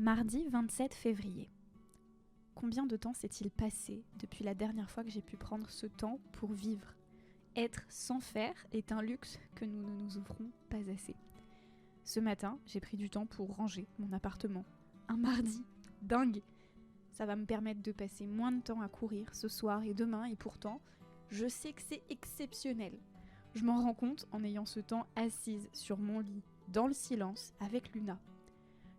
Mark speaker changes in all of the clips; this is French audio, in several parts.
Speaker 1: Mardi 27 février. Combien de temps s'est-il passé depuis la dernière fois que j'ai pu prendre ce temps pour vivre ? Être sans faire est un luxe que nous ne nous offrons pas assez. Ce matin, j'ai pris du temps pour ranger mon appartement. Un mardi, dingue ! Ça va me permettre de passer moins de temps à courir ce soir et demain, et pourtant, je sais que c'est exceptionnel. Je m'en rends compte en ayant ce temps assise sur mon lit, dans le silence, avec Luna.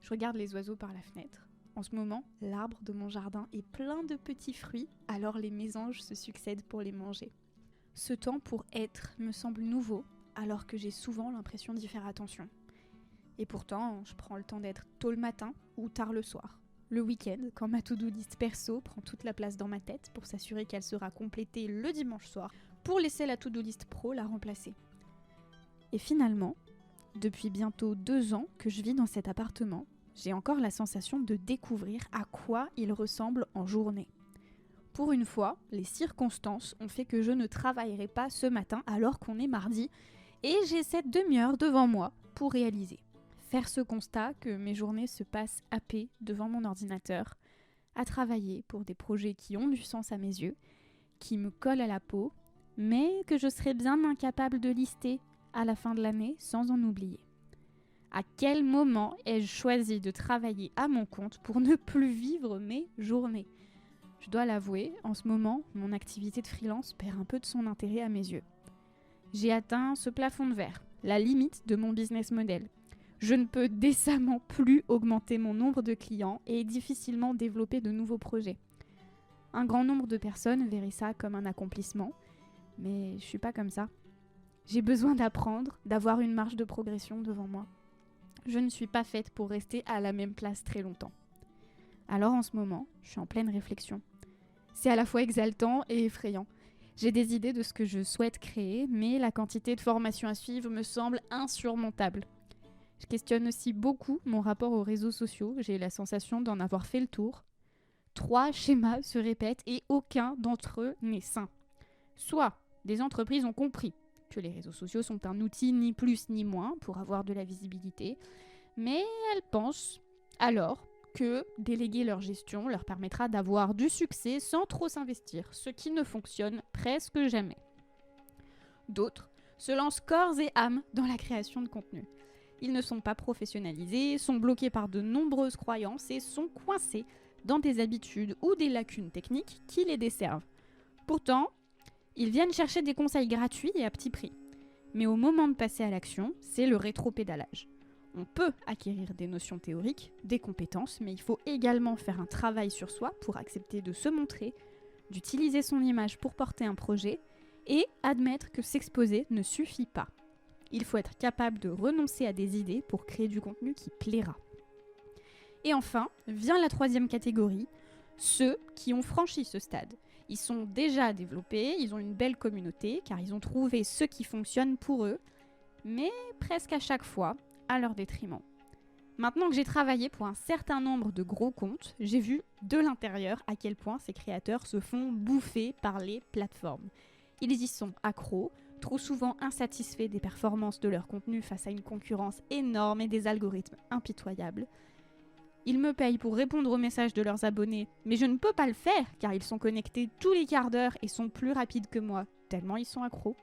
Speaker 1: Je regarde les oiseaux par la fenêtre. En ce moment, l'arbre de mon jardin est plein de petits fruits, alors les mésanges se succèdent pour les manger. Ce temps pour être me semble nouveau, alors que j'ai souvent l'impression d'y faire attention. Et pourtant, je prends le temps d'être tôt le matin ou tard le soir. Le week-end, quand ma to-do list perso prend toute la place dans ma tête pour s'assurer qu'elle sera complétée le dimanche soir, pour laisser la to-do list pro la remplacer. Et finalement, depuis bientôt 2 ans que je vis dans cet appartement, j'ai encore la sensation de découvrir à quoi il ressemble en journée. Pour une fois, les circonstances ont fait que je ne travaillerai pas ce matin alors qu'on est mardi, et j'ai cette demi-heure devant moi pour réaliser. Faire ce constat que mes journées se passent happées devant mon ordinateur, à travailler pour des projets qui ont du sens à mes yeux, qui me collent à la peau, mais que je serais bien incapable de lister à la fin de l'année sans en oublier. À quel moment ai-je choisi de travailler à mon compte pour ne plus vivre mes journées ? Je dois l'avouer, en ce moment, mon activité de freelance perd un peu de son intérêt à mes yeux. J'ai atteint ce plafond de verre, la limite de mon business model. Je ne peux décemment plus augmenter mon nombre de clients et difficilement développer de nouveaux projets. Un grand nombre de personnes verraient ça comme un accomplissement, mais je suis pas comme ça. J'ai besoin d'apprendre, d'avoir une marge de progression devant moi. Je ne suis pas faite pour rester à la même place très longtemps. Alors en ce moment, je suis en pleine réflexion. C'est à la fois exaltant et effrayant. J'ai des idées de ce que je souhaite créer, mais la quantité de formations à suivre me semble insurmontable. Je questionne aussi beaucoup mon rapport aux réseaux sociaux. J'ai la sensation d'en avoir fait le tour. 3 schémas se répètent et aucun d'entre eux n'est sain. Soit des entreprises ont compris que les réseaux sociaux sont un outil ni plus ni moins pour avoir de la visibilité, mais elles pensent alors que déléguer leur gestion leur permettra d'avoir du succès sans trop s'investir, ce qui ne fonctionne presque jamais. D'autres se lancent corps et âme dans la création de contenu. Ils ne sont pas professionnalisés, sont bloqués par de nombreuses croyances et sont coincés dans des habitudes ou des lacunes techniques qui les desservent. Pourtant, ils viennent chercher des conseils gratuits et à petit prix. Mais au moment de passer à l'action, c'est le rétropédalage. On peut acquérir des notions théoriques, des compétences, mais il faut également faire un travail sur soi pour accepter de se montrer, d'utiliser son image pour porter un projet et admettre que s'exposer ne suffit pas. Il faut être capable de renoncer à des idées pour créer du contenu qui plaira. Et enfin, vient la 3e catégorie, ceux qui ont franchi ce stade. Ils sont déjà développés, ils ont une belle communauté, car ils ont trouvé ce qui fonctionne pour eux, mais presque à chaque fois, à leur détriment. Maintenant que j'ai travaillé pour un certain nombre de gros comptes, j'ai vu de l'intérieur à quel point ces créateurs se font bouffer par les plateformes. Ils y sont accros, trop souvent insatisfaits des performances de leur contenu face à une concurrence énorme et des algorithmes impitoyables. Ils me payent pour répondre aux messages de leurs abonnés, mais je ne peux pas le faire car ils sont connectés tous les quarts d'heure et sont plus rapides que moi, tellement ils sont accros.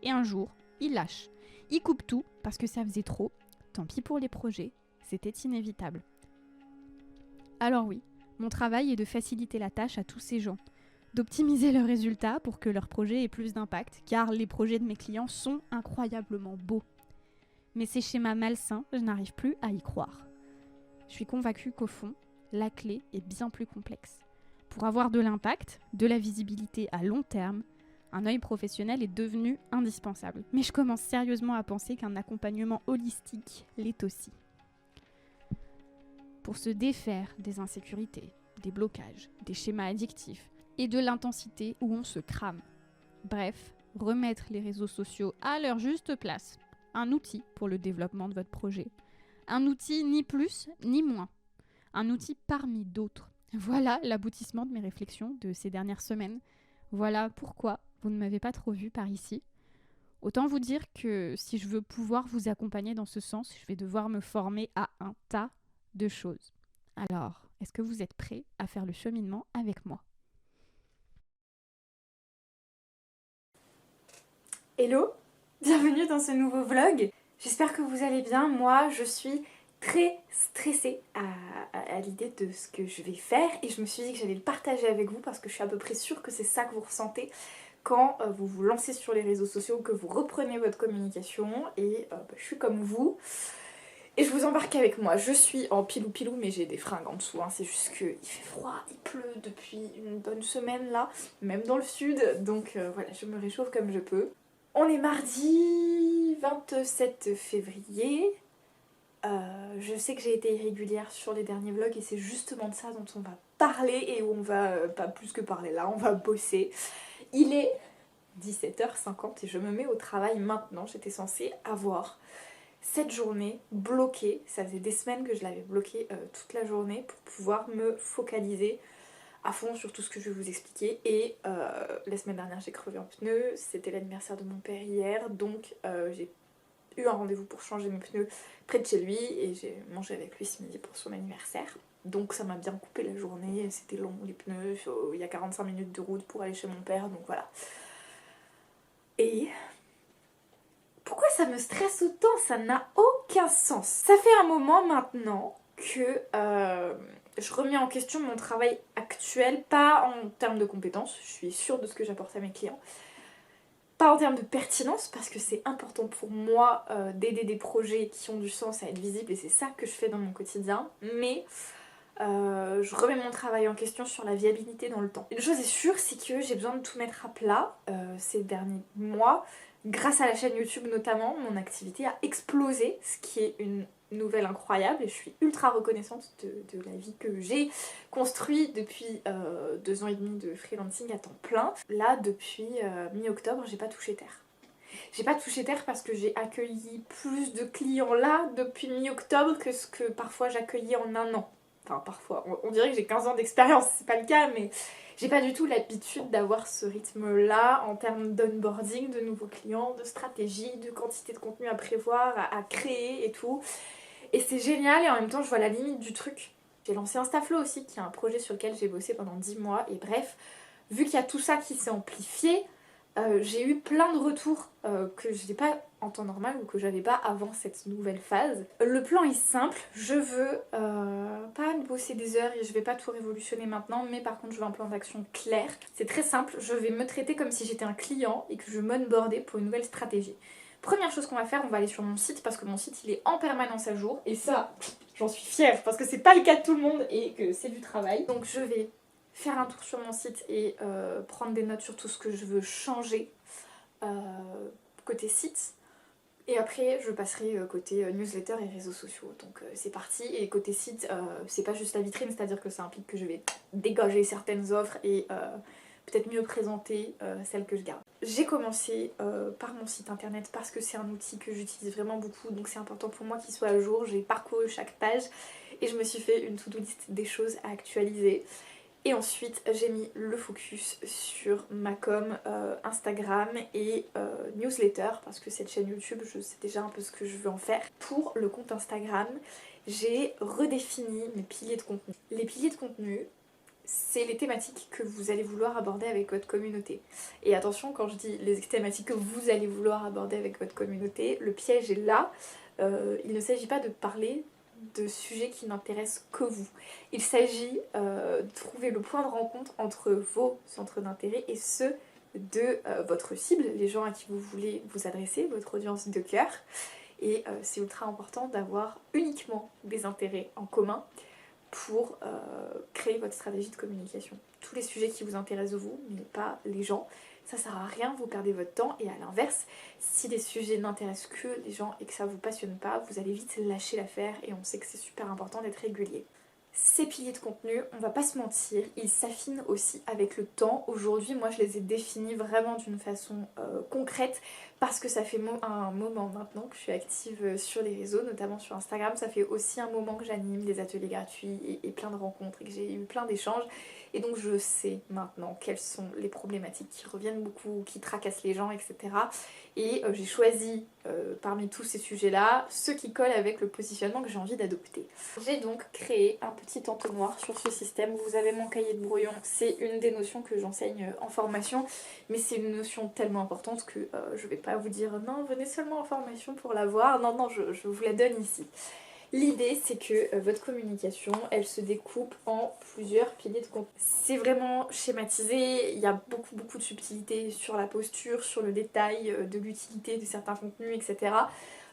Speaker 1: Et un jour, ils lâchent. Ils coupent tout parce que ça faisait trop. Tant pis pour les projets, c'était inévitable. Alors oui, mon travail est de faciliter la tâche à tous ces gens, d'optimiser leurs résultats pour que leur projet ait plus d'impact, car les projets de mes clients sont incroyablement beaux. Mais ces schémas malsains, je n'arrive plus à y croire. Je suis convaincue qu'au fond, la clé est bien plus complexe. Pour avoir de l'impact, de la visibilité à long terme, un œil professionnel est devenu indispensable. Mais je commence sérieusement à penser qu'un accompagnement holistique l'est aussi. Pour se défaire des insécurités, des blocages, des schémas addictifs et de l'intensité où on se crame. Bref, remettre les réseaux sociaux à leur juste place. Un outil pour le développement de votre projet. Un outil ni plus ni moins. Un outil parmi d'autres. Voilà l'aboutissement de mes réflexions de ces dernières semaines. Voilà pourquoi vous ne m'avez pas trop vu par ici. Autant vous dire que si je veux pouvoir vous accompagner dans ce sens, je vais devoir me former à un tas de choses. Alors, est-ce que vous êtes prêts à faire le cheminement avec moi?
Speaker 2: Hello, bienvenue dans ce nouveau vlog. J'espère que vous allez bien. Moi, je suis très stressée à l'idée de ce que je vais faire et je me suis dit que j'allais le partager avec vous parce que je suis à peu près sûre que c'est ça que vous ressentez quand vous vous lancez sur les réseaux sociaux, que vous reprenez votre communication et je suis comme vous. Et je vous embarque avec moi. Je suis en pilou-pilou, mais j'ai des fringues en dessous. Hein. C'est juste qu'il fait froid, il pleut depuis une bonne semaine là, même dans le sud. Donc voilà, je me réchauffe comme je peux. On est mardi 27 février. Je sais que j'ai été irrégulière sur les derniers vlogs et c'est justement de ça dont on va parler et où on va, pas plus que parler là, on va bosser. Il est 17h50 et je me mets au travail maintenant. J'étais censée avoir cette journée bloquée. Ça faisait des semaines que je l'avais bloquée toute la journée pour pouvoir me focaliser à fond sur tout ce que je vais vous expliquer. Et la semaine dernière j'ai crevé un pneu, c'était l'anniversaire de mon père hier, donc j'ai eu un rendez-vous pour changer mes pneus près de chez lui et j'ai mangé avec lui ce midi pour son anniversaire. Donc ça m'a bien coupé la journée, c'était long les pneus, il y a 45 minutes de route pour aller chez mon père, donc voilà. Et pourquoi ça me stresse autant? Ça n'a aucun sens. Ça fait un moment maintenant que je remets en question mon travail actuel, pas en termes de compétences, je suis sûre de ce que j'apporte à mes clients, pas en termes de pertinence, parce que c'est important pour moi d'aider des projets qui ont du sens à être visibles, et c'est ça que je fais dans mon quotidien, mais je remets mon travail en question sur la viabilité dans le temps. Une chose est sûre, c'est que j'ai besoin de tout mettre à plat ces derniers mois. Grâce à la chaîne YouTube notamment, mon activité a explosé, ce qui est une nouvelle incroyable et je suis ultra reconnaissante de la vie que j'ai construite depuis 2 ans et demi de freelancing à temps plein. Là, depuis mi-octobre, j'ai pas touché terre. J'ai pas touché terre parce que j'ai accueilli plus de clients là depuis mi-octobre que ce que parfois j'accueillais en un an. Enfin, parfois, on dirait que j'ai 15 ans d'expérience, c'est pas le cas, mais j'ai pas du tout l'habitude d'avoir ce rythme-là en termes d'onboarding, de nouveaux clients, de stratégie, de quantité de contenu à prévoir, à créer et tout. Et c'est génial et en même temps, je vois la limite du truc. J'ai lancé Instaflow aussi, qui est un projet sur lequel j'ai bossé pendant 10 mois, et bref, vu qu'il y a tout ça qui s'est amplifié, j'ai eu plein de retours que je n'ai pas en temps normal ou que j'avais pas avant cette nouvelle phase. Le plan est simple, je veux pas bosser des heures et je vais pas tout révolutionner maintenant, mais par contre je veux un plan d'action clair. C'est très simple, je vais me traiter comme si j'étais un client et que je m'onboardais pour une nouvelle stratégie. Première chose qu'on va faire, on va aller sur mon site parce que mon site il est en permanence à jour et ça j'en suis fière parce que c'est pas le cas de tout le monde et que c'est du travail. Donc je vais faire un tour sur mon site et prendre des notes sur tout ce que je veux changer côté site. Et après je passerai côté newsletter et réseaux sociaux. Donc c'est parti. Et côté site, c'est pas juste la vitrine, c'est-à-dire que ça implique que je vais dégager certaines offres et peut-être mieux présenter celles que je garde. J'ai commencé par mon site internet parce que c'est un outil que j'utilise vraiment beaucoup, donc c'est important pour moi qu'il soit à jour. J'ai parcouru chaque page et je me suis fait une to-do list des choses à actualiser. Et ensuite j'ai mis le focus sur ma com Instagram et newsletter parce que cette chaîne YouTube je sais déjà un peu ce que je veux en faire. Pour le compte Instagram j'ai redéfini mes piliers de contenu. Les piliers de contenu c'est les thématiques que vous allez vouloir aborder avec votre communauté. Et attention, quand je dis les thématiques que vous allez vouloir aborder avec votre communauté, le piège est là. Il ne s'agit pas de parler de sujets qui n'intéressent que vous. Il s'agit de trouver le point de rencontre entre vos centres d'intérêt et ceux de votre cible, les gens à qui vous voulez vous adresser, votre audience de cœur. Et c'est ultra important d'avoir uniquement des intérêts en commun pour créer votre stratégie de communication. Tous les sujets qui vous intéressent vous, mais pas les gens, ça sert à rien, vous perdez votre temps. Et à l'inverse, si les sujets n'intéressent que les gens et que ça vous passionne pas, vous allez vite lâcher l'affaire et on sait que c'est super important d'être régulier. Ces piliers de contenu, on va pas se mentir, ils s'affinent aussi avec le temps. Aujourd'hui, moi je les ai définis vraiment d'une façon concrète parce que ça fait un moment maintenant que je suis active sur les réseaux, notamment sur Instagram. Ça fait aussi un moment que j'anime des ateliers gratuits et plein de rencontres et que j'ai eu plein d'échanges. Et donc je sais maintenant quelles sont les problématiques qui reviennent beaucoup, qui tracassent les gens, etc. Et j'ai choisi parmi tous ces sujets-là, ceux qui collent avec le positionnement que j'ai envie d'adopter. J'ai donc créé un petit entonnoir sur ce système. Vous avez mon cahier de brouillon, c'est une des notions que j'enseigne en formation, mais c'est une notion tellement importante que je vais pas vous dire non, venez seulement en formation pour la voir. Non, non, je vous la donne ici. L'idée, c'est que votre communication, elle se découpe en plusieurs piliers de contenu. C'est vraiment schématisé, il y a beaucoup de subtilité sur la posture, sur le détail de l'utilité de certains contenus, etc.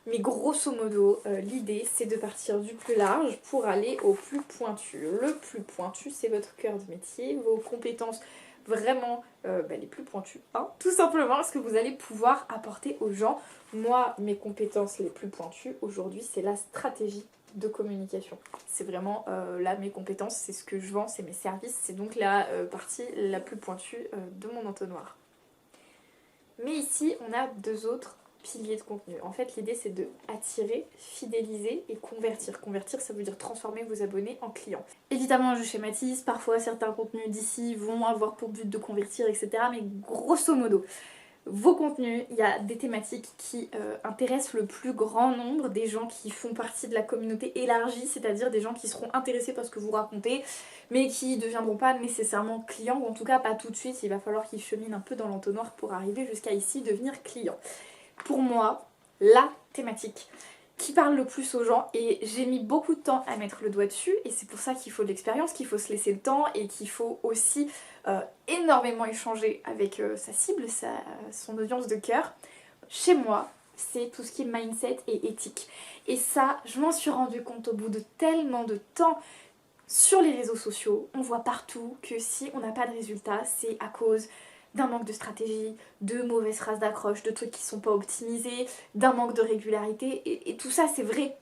Speaker 2: Mais grosso modo, l'idée, c'est de partir du plus large pour aller au plus pointu. Le plus pointu, c'est votre cœur de métier, vos compétences vraiment les plus pointues, hein, tout simplement ce que vous allez pouvoir apporter aux gens. Moi, mes compétences les plus pointues aujourd'hui, c'est la stratégie de communication. C'est vraiment là mes compétences, c'est ce que je vends, c'est mes services, c'est donc la partie la plus pointue de mon entonnoir. Mais ici, on a deux autres piliers de contenu. En fait, l'idée, c'est de attirer, fidéliser et convertir. Convertir, ça veut dire transformer vos abonnés en clients. Évidemment, je schématise, parfois certains contenus d'ici vont avoir pour but de convertir, etc. Mais grosso modo, vos contenus, il y a des thématiques qui intéressent le plus grand nombre des gens qui font partie de la communauté élargie, c'est-à-dire des gens qui seront intéressés par ce que vous racontez, mais qui ne deviendront pas nécessairement clients, ou en tout cas pas tout de suite, il va falloir qu'ils cheminent un peu dans l'entonnoir pour arriver jusqu'à ici, devenir clients. Pour moi, la thématique qui parle le plus aux gens, et j'ai mis beaucoup de temps à mettre le doigt dessus, et c'est pour ça qu'il faut de l'expérience, qu'il faut se laisser le temps, et qu'il faut aussi énormément échanger avec sa cible, son audience de cœur. Chez moi, c'est tout ce qui est mindset et éthique. Et ça, je m'en suis rendu compte au bout de tellement de temps. Sur les réseaux sociaux, on voit partout que si on n'a pas de résultats, c'est à cause d'un manque de stratégie, de mauvaises phrases d'accroche, de trucs qui sont pas optimisés, d'un manque de régularité, et tout ça c'est vrai.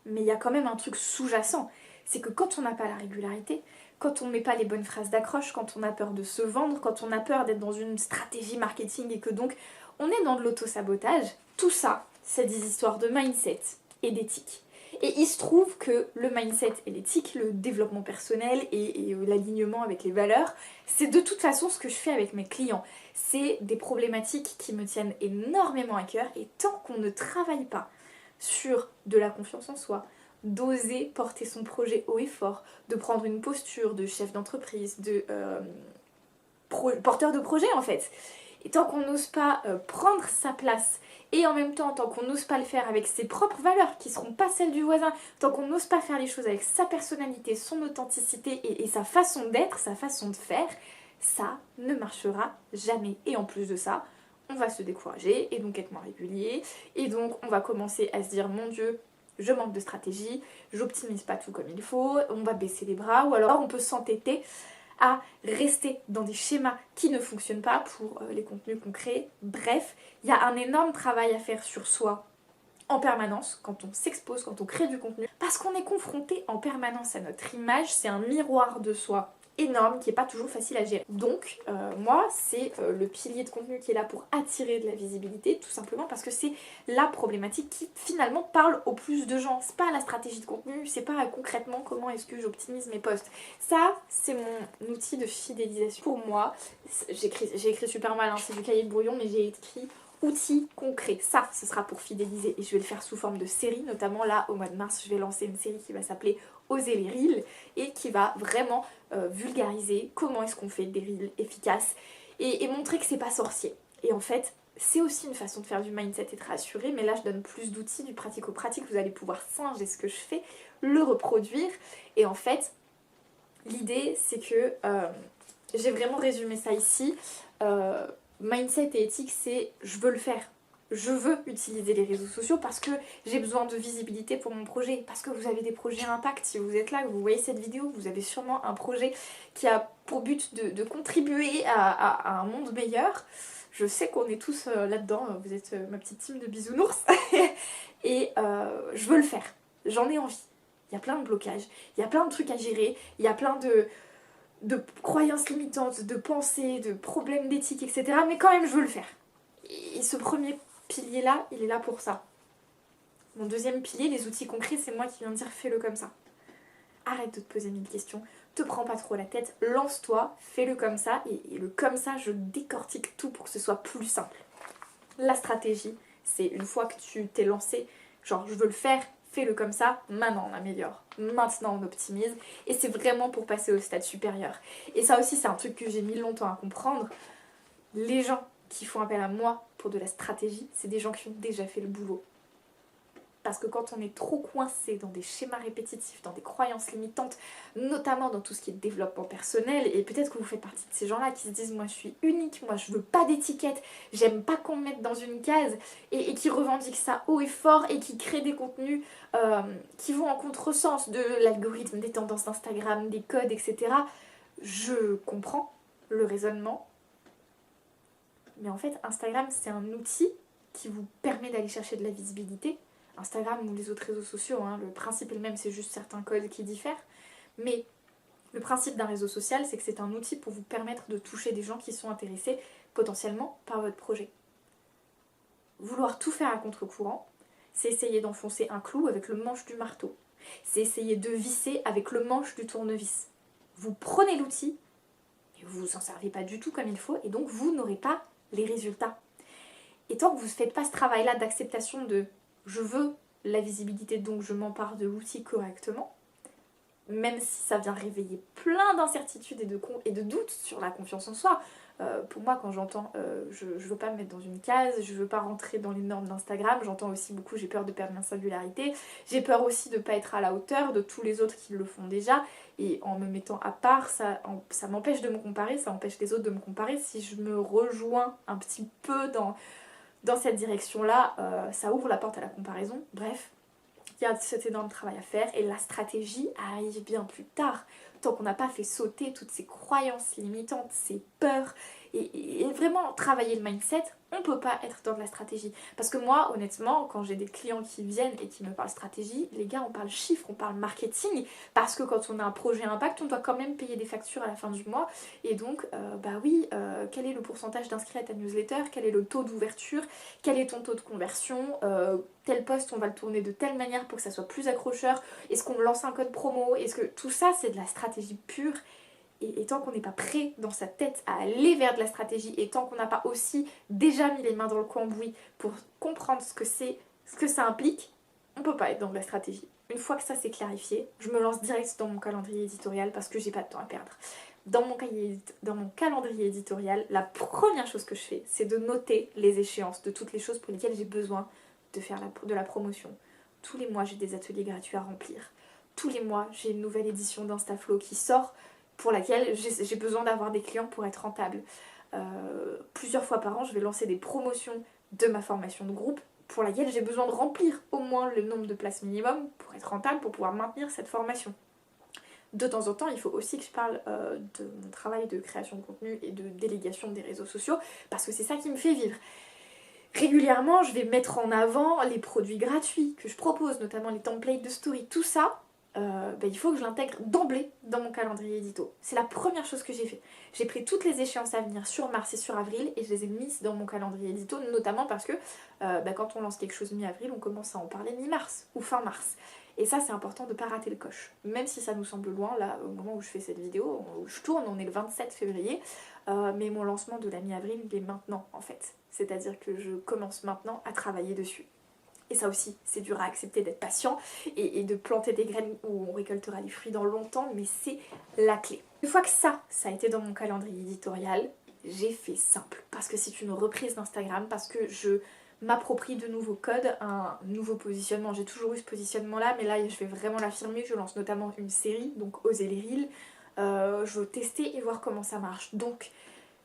Speaker 2: Mais il y a quand même un truc sous-jacent, c'est que quand on n'a pas la régularité, quand on met pas les bonnes phrases d'accroche, quand on a peur de se vendre, quand on a peur d'être dans une stratégie marketing et que donc on est dans de l'auto-sabotage, tout ça, c'est des histoires de mindset et d'éthique. Et il se trouve que le mindset et l'éthique, le développement personnel et l'alignement avec les valeurs, c'est de toute façon ce que je fais avec mes clients. C'est des problématiques qui me tiennent énormément à cœur, et tant qu'on ne travaille pas sur de la confiance en soi, d'oser porter son projet haut et fort, de prendre une posture de chef d'entreprise, de porteur de projet en fait, et tant qu'on n'ose pas prendre sa place, et en même temps, tant qu'on n'ose pas le faire avec ses propres valeurs qui ne seront pas celles du voisin, tant qu'on n'ose pas faire les choses avec sa personnalité, son authenticité et sa façon d'être, sa façon de faire, ça ne marchera jamais. Et en plus de ça, on va se décourager et donc être moins régulier. Et donc on va commencer à se dire mon Dieu, je manque de stratégie, j'optimise pas tout comme il faut, on va baisser les bras, ou alors on peut s'entêter à rester dans des schémas qui ne fonctionnent pas pour les contenus qu'on crée. Bref, il y a un énorme travail à faire sur soi en permanence quand on s'expose, quand on crée du contenu, parce qu'on est confronté en permanence à notre image, c'est un miroir de soi énorme qui n'est pas toujours facile à gérer. Donc moi c'est le pilier de contenu qui est là pour attirer de la visibilité, tout simplement parce que c'est la problématique qui finalement parle au plus de gens. C'est pas la stratégie de contenu, c'est pas concrètement comment est-ce que j'optimise mes posts. Ça c'est mon outil de fidélisation. Pour moi, j'ai écrit super mal, hein, c'est du cahier de brouillon, mais j'ai écrit outils concrets. Ça, ce sera pour fidéliser, et je vais le faire sous forme de série, notamment là au mois de mars je vais lancer une série qui va s'appeler Oser les reels et qui va vraiment vulgariser comment est-ce qu'on fait des reels efficaces et montrer que c'est pas sorcier. Et en fait, c'est aussi une façon de faire du mindset et de rassurer, mais là je donne plus d'outils, du pratico-pratique, vous allez pouvoir singer ce que je fais, le reproduire, et en fait, l'idée c'est que j'ai vraiment résumé ça ici. Mindset et éthique, c'est je veux le faire. Je veux utiliser les réseaux sociaux parce que j'ai besoin de visibilité pour mon projet, parce que vous avez des projets à impact. Si vous êtes là, que vous voyez cette vidéo, vous avez sûrement un projet qui a pour but de contribuer à un monde meilleur. Je sais qu'on est tous là-dedans, vous êtes ma petite team de bisounours, et je veux le faire, j'en ai envie. Il y a plein de blocages, il y a plein de trucs à gérer, il y a plein de croyances limitantes, de pensées, de problèmes d'éthique, etc. Mais quand même, je veux le faire. Et ce premier pilier-là, il est là pour ça. Mon deuxième pilier, les outils concrets, c'est moi qui viens de dire fais-le comme ça. Arrête de te poser mille questions, te prends pas trop la tête, lance-toi, fais-le comme ça, et le comme ça, je décortique tout pour que ce soit plus simple. La stratégie, C'est une fois que tu t'es lancé, genre je veux le faire, fais-le comme ça, maintenant on améliore, maintenant on optimise, et c'est vraiment pour passer au stade supérieur. Et ça aussi c'est un truc que j'ai mis longtemps à comprendre. Les gens qui font appel à moi pour de la stratégie, c'est des gens qui ont déjà fait le boulot. Parce que quand on est trop coincé dans des schémas répétitifs, dans des croyances limitantes, notamment dans tout ce qui est développement personnel, et peut-être que vous faites partie de ces gens-là qui se disent moi je suis unique, moi je veux pas d'étiquette, j'aime pas qu'on me mette dans une case, et qui revendiquent ça haut et fort, et qui créent des contenus qui vont en contresens de l'algorithme, des tendances d'Instagram, des codes, etc. Je comprends le raisonnement, mais en fait Instagram c'est un outil qui vous permet d'aller chercher de la visibilité. Instagram ou les autres réseaux sociaux, hein, le principe est le même, c'est juste certains codes qui diffèrent. Mais le principe d'un réseau social, c'est que c'est un outil pour vous permettre de toucher des gens qui sont intéressés potentiellement par votre projet. Vouloir tout faire à contre-courant, c'est essayer d'enfoncer un clou avec le manche du marteau. C'est essayer de visser avec le manche du tournevis. Vous prenez l'outil, et vous vous en servez pas du tout comme il faut, et donc vous n'aurez pas les résultats. Et tant que vous ne faites pas ce travail-là d'acceptation de je veux la visibilité, donc je m'empare de l'outil correctement, même si ça vient réveiller plein d'incertitudes et de doutes sur la confiance en soi. Pour moi, quand j'entends je veux pas me mettre dans une case, je veux pas rentrer dans les normes d'Instagram, j'entends aussi beaucoup j'ai peur de perdre ma singularité, j'ai peur aussi de pas être à la hauteur de tous les autres qui le font déjà, et en me mettant à part, ça m'empêche de me comparer, ça empêche les autres de me comparer. Si je me rejoins un petit peu dans cette direction-là, ça ouvre la porte à la comparaison. Bref, il y a cet énorme travail à faire et la stratégie arrive bien plus tard, tant qu'on n'a pas fait sauter toutes ces croyances limitantes, ces peurs, et vraiment travailler le mindset. On peut pas être dans de la stratégie. Parce que moi, honnêtement, quand j'ai des clients qui viennent et qui me parlent stratégie, les gars, on parle chiffres, on parle marketing, parce que quand on a un projet impact, on doit quand même payer des factures à la fin du mois. Et donc, quel est le pourcentage d'inscrits à ta newsletter? Quel est le taux d'ouverture? Quel est ton taux de conversion? Tel post, on va le tourner de telle manière pour que ça soit plus accrocheur. Est-ce qu'on lance un code promo? Est-ce que tout ça, c'est de la stratégie pure? Et tant qu'on n'est pas prêt dans sa tête à aller vers de la stratégie, et tant qu'on n'a pas aussi déjà mis les mains dans le cambouis pour comprendre ce que ça implique, on peut pas être dans de la stratégie. Une fois que ça c'est clarifié, je me lance direct dans mon calendrier éditorial parce que j'ai pas de temps à perdre. Dans mon calendrier éditorial, la première chose que je fais, c'est de noter les échéances de toutes les choses pour lesquelles j'ai besoin de faire de la promotion. Tous les mois, j'ai des ateliers gratuits à remplir. Tous les mois, j'ai une nouvelle édition d'Instaflow qui sort, pour laquelle j'ai besoin d'avoir des clients pour être rentable. Plusieurs fois par an, je vais lancer des promotions de ma formation de groupe pour laquelle j'ai besoin de remplir au moins le nombre de places minimum pour être rentable, pour pouvoir maintenir cette formation. De temps en temps, il faut aussi que je parle de mon travail de création de contenu et de délégation des réseaux sociaux, parce que c'est ça qui me fait vivre. Régulièrement, je vais mettre en avant les produits gratuits que je propose, notamment les templates de story, tout ça. Il faut que je l'intègre d'emblée dans mon calendrier édito. C'est la première chose que j'ai fait. J'ai pris toutes les échéances à venir sur mars et sur avril et je les ai mises dans mon calendrier édito, notamment parce que quand on lance quelque chose mi-avril, on commence à en parler mi-mars ou fin mars. Et ça, c'est important de ne pas rater le coche. Même si ça nous semble loin, là, au moment où je fais cette vidéo, où je tourne, on est le 27 février, mais mon lancement de la mi-avril, il est maintenant, en fait. C'est-à-dire que je commence maintenant à travailler dessus. Et ça aussi, c'est dur à accepter d'être patient et de planter des graines où on récoltera les fruits dans longtemps, mais c'est la clé. Une fois que ça a été dans mon calendrier éditorial, j'ai fait simple. Parce que c'est une reprise d'Instagram, parce que je m'approprie de nouveaux codes, un nouveau positionnement. J'ai toujours eu ce positionnement-là, mais là, je vais vraiment l'affirmer. Je lance notamment une série, donc Oser les Reels. Je veux tester et voir comment ça marche. Donc,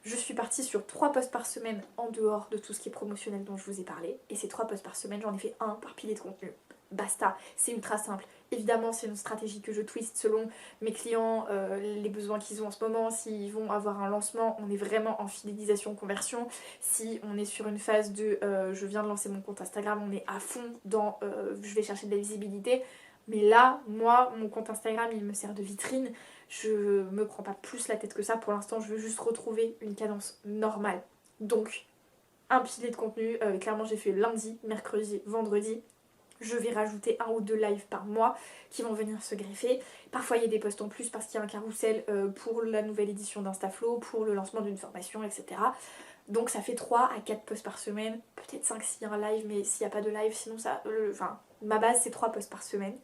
Speaker 2: je suis partie sur 3 posts par semaine en dehors de tout ce qui est promotionnel dont je vous ai parlé. Et ces 3 posts par semaine, j'en ai fait un par pilier de contenu. Basta, c'est ultra simple. Évidemment, c'est une stratégie que je twiste selon mes clients, les besoins qu'ils ont en ce moment. S'ils vont avoir un lancement, on est vraiment en fidélisation, conversion. Si on est sur une phase de je viens de lancer mon compte Instagram, on est à fond dans je vais chercher de la visibilité. Mais là, moi, mon compte Instagram, il me sert de vitrine. Je me prends pas plus la tête que ça. Pour l'instant, je veux juste retrouver une cadence normale. Donc, un pilier de contenu. Clairement, j'ai fait lundi, mercredi, vendredi. Je vais rajouter 1 ou 2 lives par mois qui vont venir se greffer. Parfois, il y a des posts en plus parce qu'il y a un carrousel pour la nouvelle édition d'Instaflow, pour le lancement d'une formation, etc. Donc ça fait 3 à 4 posts par semaine, peut-être 5 s'il y a un live, mais s'il n'y a pas de live, sinon ça... ma base c'est 3 posts par semaine,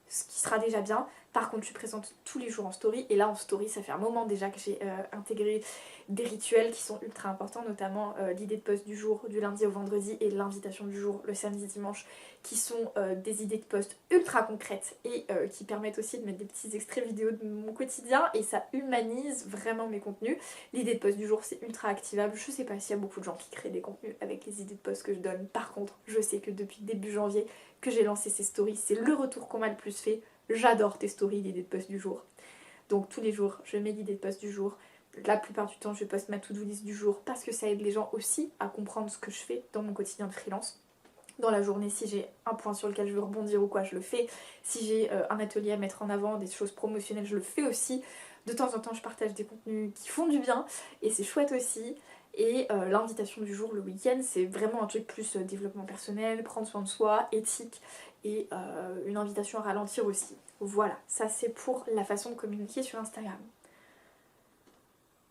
Speaker 2: ce qui sera déjà bien. Par contre, je présente tous les jours en story, et là en story, ça fait un moment déjà que j'ai intégré des rituels qui sont ultra importants, notamment l'idée de post du jour, du lundi au vendredi, et l'invitation du jour, le samedi dimanche, qui sont des idées de post ultra concrètes et qui permettent aussi de mettre des petits extraits vidéo de mon quotidien, et ça humanise vraiment mes contenus. L'idée de post du jour, c'est ultra activable. Je sais pas s'il y a beaucoup de gens qui créent des contenus avec les idées de post que je donne. Par contre, je sais que depuis début janvier que j'ai lancé ces stories, c'est le retour qu'on m'a le plus fait. J'adore tes stories d'idées de post du jour. Donc tous les jours, je mets l'idée de post du jour. La plupart du temps, je poste ma to-do list du jour parce que ça aide les gens aussi à comprendre ce que je fais dans mon quotidien de freelance. Dans la journée, si j'ai un point sur lequel je veux rebondir ou quoi, je le fais. Si j'ai un atelier à mettre en avant, des choses promotionnelles, je le fais aussi. De temps en temps, je partage des contenus qui font du bien et c'est chouette aussi. Et l'invitation du jour, le week-end, c'est vraiment un truc plus développement personnel, prendre soin de soi, éthique et une invitation à ralentir aussi. Voilà, ça c'est pour la façon de communiquer sur Instagram.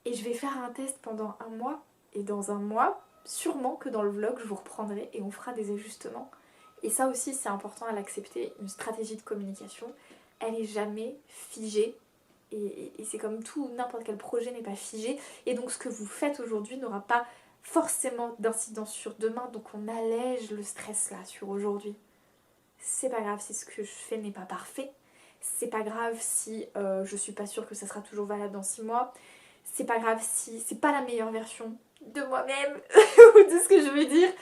Speaker 2: Et je vais faire un test pendant un mois, et dans un mois, sûrement que dans le vlog, je vous reprendrai et on fera des ajustements. Et ça aussi, c'est important à l'accepter, une stratégie de communication, elle est jamais figée. Et c'est comme tout, n'importe quel projet n'est pas figé. Et donc ce que vous faites aujourd'hui n'aura pas forcément d'incidence sur demain. Donc on allège le stress là sur aujourd'hui. C'est pas grave si ce que je fais n'est pas parfait. C'est pas grave si je suis pas sûre que ça sera toujours valable dans 6 mois. C'est pas grave si c'est pas la meilleure version de moi-même ou de ce que je veux dire.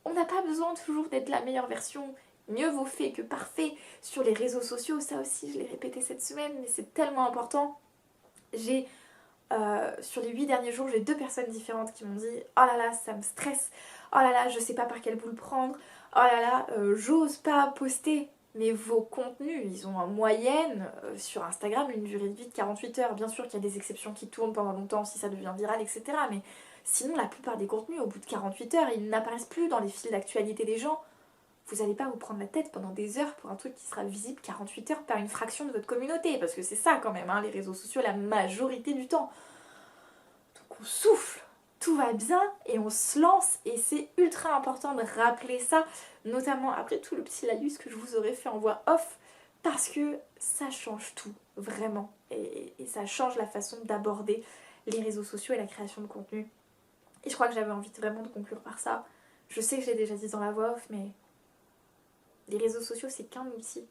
Speaker 2: On n'a pas besoin toujours d'être la meilleure version. Mieux vaut fait que parfait. Sur les réseaux sociaux, ça aussi je l'ai répété cette semaine, mais c'est tellement important. J'ai sur les 8 derniers jours, j'ai 2 personnes différentes qui m'ont dit oh là là, ça me stresse, oh là là, je sais pas par quel bout le prendre, oh là là, j'ose pas poster. Mais vos contenus, ils ont en moyenne sur Instagram une durée de vie de 48 heures. Bien sûr qu'il y a des exceptions qui tournent pendant longtemps si ça devient viral, etc. Mais sinon, la plupart des contenus, au bout de 48 heures, ils n'apparaissent plus dans les fils d'actualité des gens. Vous n'allez pas vous prendre la tête pendant des heures pour un truc qui sera visible 48 heures par une fraction de votre communauté. Parce que c'est ça quand même, hein, les réseaux sociaux, la majorité du temps. Donc on souffle, tout va bien et on se lance, et c'est ultra important de rappeler ça, notamment après tout le petit laïus que je vous aurais fait en voix off, parce que ça change tout, vraiment, et ça change la façon d'aborder les réseaux sociaux et la création de contenu. Et je crois que j'avais envie vraiment de conclure par ça. Je sais que je l'ai déjà dit dans la voix off, mais les réseaux sociaux, c'est qu'un outil.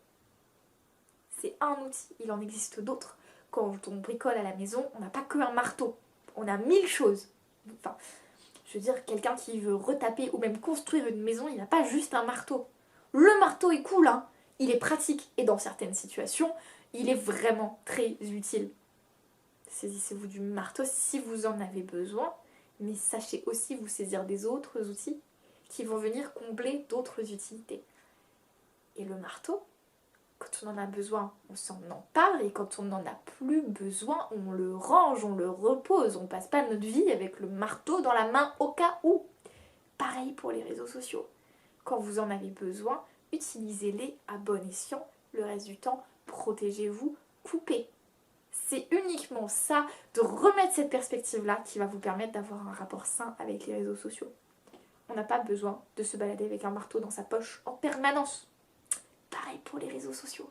Speaker 2: C'est un outil, il en existe d'autres. Quand on bricole à la maison, on n'a pas que un marteau. On a 1000 choses. Enfin, je veux dire, quelqu'un qui veut retaper ou même construire une maison, il n'a pas juste un marteau. Le marteau est cool, hein. Il est pratique et dans certaines situations, il est vraiment très utile. Saisissez-vous du marteau si vous en avez besoin, mais sachez aussi vous saisir des autres outils qui vont venir combler d'autres utilités. Et le marteau, quand on en a besoin, on s'en empare, et quand on n'en a plus besoin, on le range, on le repose. On passe pas notre vie avec le marteau dans la main au cas où. Pareil pour les réseaux sociaux. Quand vous en avez besoin, utilisez-les à bon escient. Le reste du temps, protégez-vous, coupez. C'est uniquement ça, de remettre cette perspective-là, qui va vous permettre d'avoir un rapport sain avec les réseaux sociaux. On n'a pas besoin de se balader avec un marteau dans sa poche en permanence. Pareil pour les réseaux sociaux.